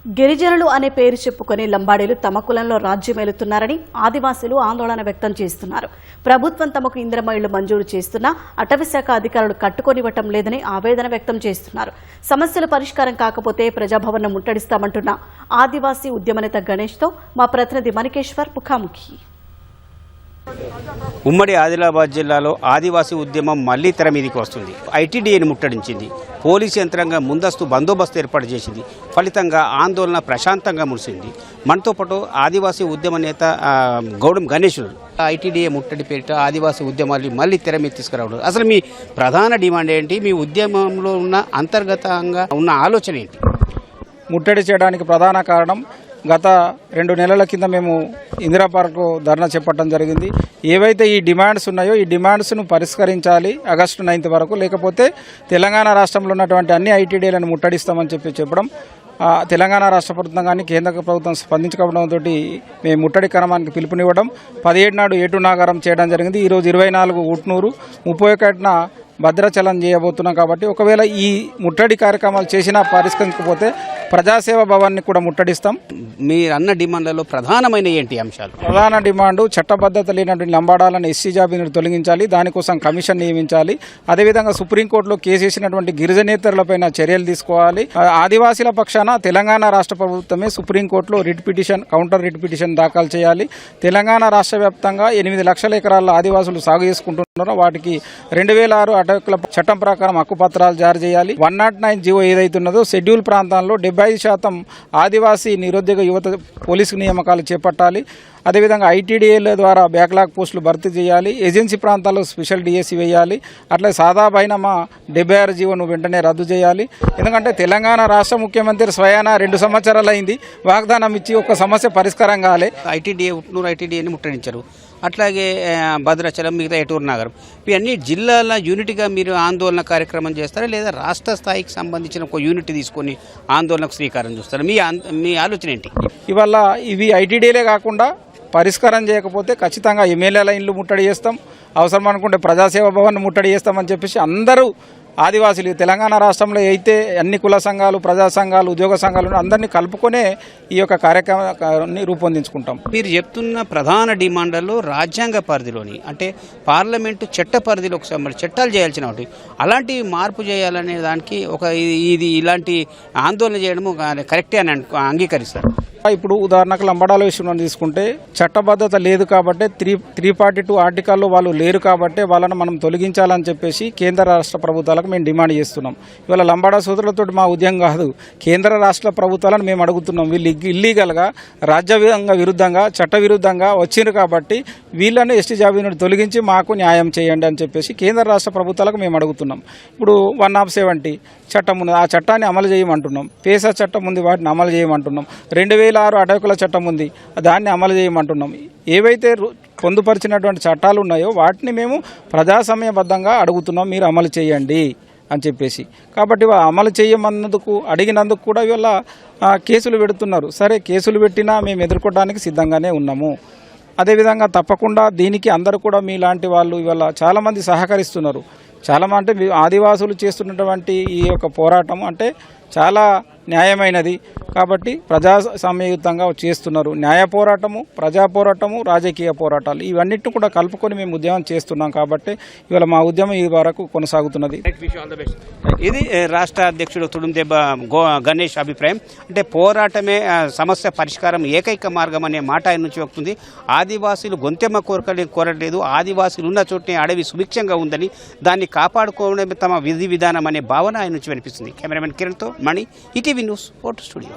గిరిజనులు అనే పేరు చెప్పుకుని లంబాడీలు తమ కులంలో రాజ్యమేలుతున్నారని ఆదివాసీలు ఆందోళన వ్యక్తం చేస్తున్నారు. ప్రభుత్వం తమకు ఇందిరమ్మ ఇళ్లు మంజూరు చేస్తున్నా అటవీశాఖ అధికారులు కట్టుకొనివ్వటం లేదని ఆవేదన వ్యక్తం చేస్తున్నారు. సమస్యలు పరిష్కారం కాకపోతే ప్రజాభవన్ను ముట్టడిస్తామంటున్న ఆదివాసీ ఉద్యమ నేత గణేష్తో మా ప్రతినిధి మణికేశ్వర్ ముఖాముఖి. ఉమ్మడి ఆదిలాబాద్ జిల్లాలో ఆదివాసీ ఉద్యమం మళ్లీ తెర మీదికి వస్తుంది. ఐటీడీఏని ముట్టడించింది. పోలీసు యంత్రాంగం ముందస్తు బందోబస్తు ఏర్పాటు చేసింది. ఫలితంగా ఆందోళన ప్రశాంతంగా ముగిసింది. మనతో పాటు ఆదివాసీ ఉద్యమ నేత గౌడం గణేశుడు ఐటీడీఏ ముట్టడి పేరిట ఆదివాసీ ఉద్యమాలు మళ్లీ తెర మీద తీసుకురావడం, అసలు మీ ప్రధాన డిమాండ్ ఏంటి? మీ ఉద్యమంలో ఉన్న అంతర్గతంగా ఉన్న ఆలోచన ఏంటి? ముట్టడి చేయడానికి ప్రధాన కారణం, గత 2 నెలల కింద మేము ఇందిరా పార్కు ధర్నా చేపట్టడం జరిగింది. ఏవైతే ఈ డిమాండ్స్ ఉన్నాయో ఈ డిమాండ్స్ను పరిష్కరించాలి ఆగస్టు 9 వరకు, లేకపోతే తెలంగాణ రాష్ట్రంలో ఉన్నటువంటి అన్ని ఐటీడీలను ముట్టడిస్తామని చెప్పడం. తెలంగాణ రాష్ట్ర ప్రభుత్వం కానీ కేంద్ర ప్రభుత్వం స్పందించకపోవడంతో మేము ముట్టడి క్రమానికి పిలుపునివ్వడం, 17 నాడు ఏటునాగారం చేయడం జరిగింది. ఈరోజు 24 ఉట్నూరు, 31న భద్రాచలం చేయబోతున్నాం. కాబట్టి ఒకవేళ ఈ ముట్టడి కార్యక్రమాలు చేసినా పరిష్కరించకపోతే ప్రజాసేవ భవన్ని కూడా ముట్టడిస్తాం. మీరు అన్న డిమాండ్లలో ప్రధానమైన ఏంటి అంశాలు? ప్రధాన డిమాండు చట్టబద్ధత లేనటువంటి లంబాడాలను ఎస్సీ జాబితాను తొలగించాలి, దానికోసం కమిషన్ నియమించాలి. అదేవిధంగా సుప్రీంకోర్టులో కేసు వేసినటువంటి గిరిజనేతరులపైన చర్యలు తీసుకోవాలి. ఆదివాసీల పక్షాన తెలంగాణ రాష్ట్ర ప్రభుత్వమే సుప్రీంకోర్టులో writ petition, counter writ petition దాఖలు చేయాలి. తెలంగాణ రాష్ట్ర వ్యాప్తంగా 8 లక్షల ఎకరాల ఆదివాసులు సాగు చేసుకుంటున్నారో వాటికి 2006 అటవీకుల చట్టం ప్రకారం హక్కుపత్రాలు జారీ చేయాలి. 109 జీవో ఏదైతున్నదో షెడ్యూల్ ప్రాంతాల్లో 75% ఆదివాసీ నిరుద్యోగ యువత పోలీసు నియామకాలు చేపట్టాలి. అదేవిధంగా ఐటీడీఏల ద్వారా బ్యాక్లాగ్ పోస్టులు భర్తీ చేయాలి. ఏజెన్సీ ప్రాంతాల్లో స్పెషల్ డిఎస్సీ వేయాలి. అట్లా సాదా బైనామా 76 జీవోను వెంటనే రద్దు చేయాలి. ఎందుకంటే తెలంగాణ రాష్ట్ర ముఖ్యమంత్రి స్వయానా 2 సంవత్సరాలు అయింది, వాగ్దానం ఇచ్చి ఒక సమస్య పరిష్కారం కాలే. ఐటీడీఏ ఉట్నూరు ఐటీడీఏని ముట్టడించారు. అట్లాగే భద్రాచలం, మిగతా ఏటూరు నగరం, ఇవన్నీ జిల్లాల యూనిట్గా మీరు ఆందోళన కార్యక్రమం చేస్తారా, లేదా రాష్ట్ర స్థాయికి సంబంధించిన ఒక యూనిట్ తీసుకొని ఆందోళనకు శ్రీకారం చూస్తారా? మీ ఆలోచన ఏంటి? ఇవాళ ఇవి ఐటీడీలే కాకుండా పరిష్కారం చేయకపోతే ఖచ్చితంగా ఎమ్మెల్యేల ఇండ్లు ముట్టడి చేస్తాం, అవసరం అనుకుంటే ప్రజాసేవ భవన్ ముట్టడి చేస్తామని చెప్పేసి అందరూ ఆదివాసీలు తెలంగాణ రాష్ట్రంలో అయితే అన్ని కుల సంఘాలు, ప్రజా సంఘాలు, ఉద్యోగ సంఘాలు అందరినీ కలుపుకొనే ఈ యొక్క కార్యక్రమాన్ని రూపొందించుకుంటాం. మీరు చెప్తున్న ప్రధాన డిమాండ్లలో రాజ్యాంగ పరిధిలోని, అంటే పార్లమెంటు చట్ట పరిధిలోకి సంబంధించి చట్టాలు చేయాల్సిన వాటి అలాంటి మార్పు చేయాలనే దానికి ఇలాంటి ఆందోళన చేయడము కరెక్టే అని అంగీకరిస్తారు. ఇప్పుడు ఉదాహరణకు లంబాడాల విషయంలో తీసుకుంటే చట్టబద్ధత లేదు కాబట్టి 342 ఆర్టికల్లో వాళ్ళు లేరు కాబట్టి వాళ్ళని మనం తొలగించాలని చెప్పేసి కేంద్ర రాష్ట్ర ప్రభుత్వాలకు మేము డిమాండ్ చేస్తున్నాం. ఇవాళ లంబాడా సోదరులతో మా ఉద్యమం కాదు, కేంద్ర రాష్ట్ర ప్రభుత్వాలను మేము అడుగుతున్నాం. వీళ్ళు ఇల్లీగల్గా రాజ్యాంగ విరుద్ధంగా చట్ట విరుద్ధంగా వచ్చిండ్రు కాబట్టి వీళ్ళని ఎస్టీ జాబితాను తొలగించి మాకు న్యాయం చేయండి అని చెప్పేసి కేంద్ర రాష్ట్ర ప్రభుత్వాలకు మేము అడుగుతున్నాం. ఇప్పుడు 170 చట్టం ఉంది, ఆ చట్టాన్ని అమలు చేయమంటున్నాం. పేసా చట్టం ఉంది, వాటిని అమలు చేయమంటున్నాం. 2006 అటవీకుల చట్టం ఉంది, దాన్ని అమలు చేయమంటున్నాం. ఏవైతే పొందుపరిచినటువంటి చట్టాలు ఉన్నాయో వాటిని మేము ప్రజాస్వామ్యబద్ధంగా అడుగుతున్నాం, మీరు అమలు చేయండి అని చెప్పేసి. కాబట్టి అమలు చేయమన్నందుకు అడిగినందుకు కూడా ఇవాళ కేసులు పెడుతున్నారు. సరే, కేసులు పెట్టినా మేము ఎదుర్కోవడానికి సిద్ధంగానే ఉన్నాము. అదేవిధంగా తప్పకుండా దీనికి అందరూ కూడా మీలాంటి వాళ్ళు ఇవాళ చాలామంది సహకరిస్తున్నారు. అంటే ఆదివాసులు చేస్తున్నటువంటి ఈ యొక్క పోరాటం అంటే చాలా న్యాయమైనది కాబట్టి ప్రజాస్వామ్యయుతంగా చేస్తున్నారు. న్యాయ పోరాటము, ప్రజా పోరాటము, రాజకీయ పోరాటాలు ఇవన్నిటిని కూడా కలుపుకొని మేము ఉద్యమం చేస్తున్నాం. కాబట్టి ఇవాళ మా ఉద్యమం ఈ వరకు కొనసాగుతున్నది. ఇది రాష్ట్ర అధ్యక్షుడు తుడుందెబ్బ గణేష్ అభిప్రాయం. అంటే పోరాటమే సమస్య పరిష్కారం ఏకైక మార్గం అనే మాట ఆయన నుంచి వస్తుంది. ఆదివాసీలు గొంతెమ్మ కోరట్లేదు, ఆదివాసీలు ఉన్న చోటనే అడవి సుభిక్షంగా ఉందని, దాన్ని కాపాడుకోవడమే తమ విధి విధానం అనే భావన ఆయన నుంచి వినిపిస్తుంది. కెమెరామెన్ కిరణ్తో మణి, ఈటీవీ న్యూస్, ఫోటో స్టూడియో.